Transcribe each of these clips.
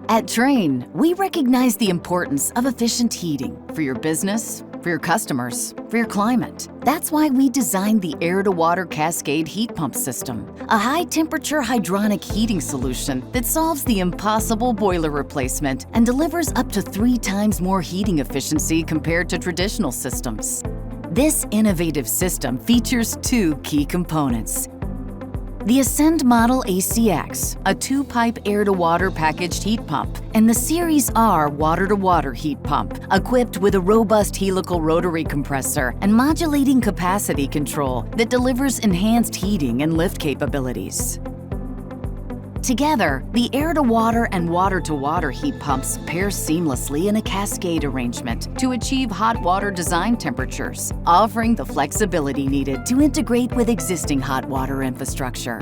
At Trane, we recognize the importance of efficient heating for your business, for your customers, for your climate. That's why we designed the air-to-water Cascade heat pump system, a high-temperature hydronic heating solution that solves the impossible boiler replacement and delivers up to 3 times more heating efficiency compared to traditional systems. This innovative system features 2 key components. The Ascend Model ACX, a 2-pipe air-to-water packaged heat pump, and the Series R water-to-water heat pump, equipped with a robust helical rotary compressor and modulating capacity control that delivers enhanced heating and lift capabilities. Together, the air-to-water and water-to-water heat pumps pair seamlessly in a cascade arrangement to achieve hot water design temperatures, offering the flexibility needed to integrate with existing hot water infrastructure.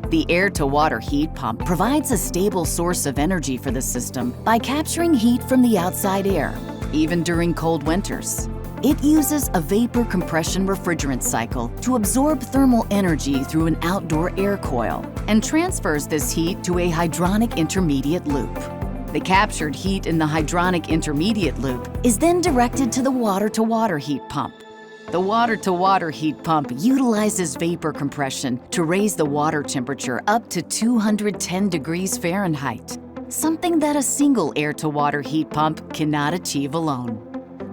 The air-to-water heat pump provides a stable source of energy for the system by capturing heat from the outside air, even during cold winters. It uses a vapor compression refrigerant cycle to absorb thermal energy through an outdoor air coil and transfers this heat to a hydronic intermediate loop. The captured heat in the hydronic intermediate loop is then directed to the water-to-water heat pump. The water-to-water heat pump utilizes vapor compression to raise the water temperature up to 210 degrees Fahrenheit, something that a single air-to-water heat pump cannot achieve alone.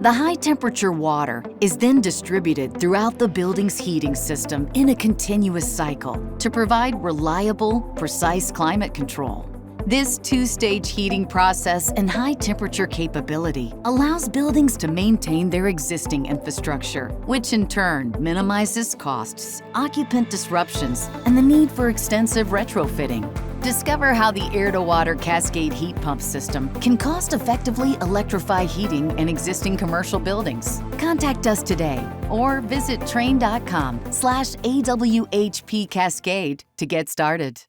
The high-temperature water is then distributed throughout the building's heating system in a continuous cycle to provide reliable, precise climate control. This 2-stage heating process and high-temperature capability allows buildings to maintain their existing infrastructure, which in turn minimizes costs, occupant disruptions, and the need for extensive retrofitting. Discover how the air-to-water Cascade heat pump system can cost-effectively electrify heating in existing commercial buildings. Contact us today or visit trane.com/AWHP Cascade to get started.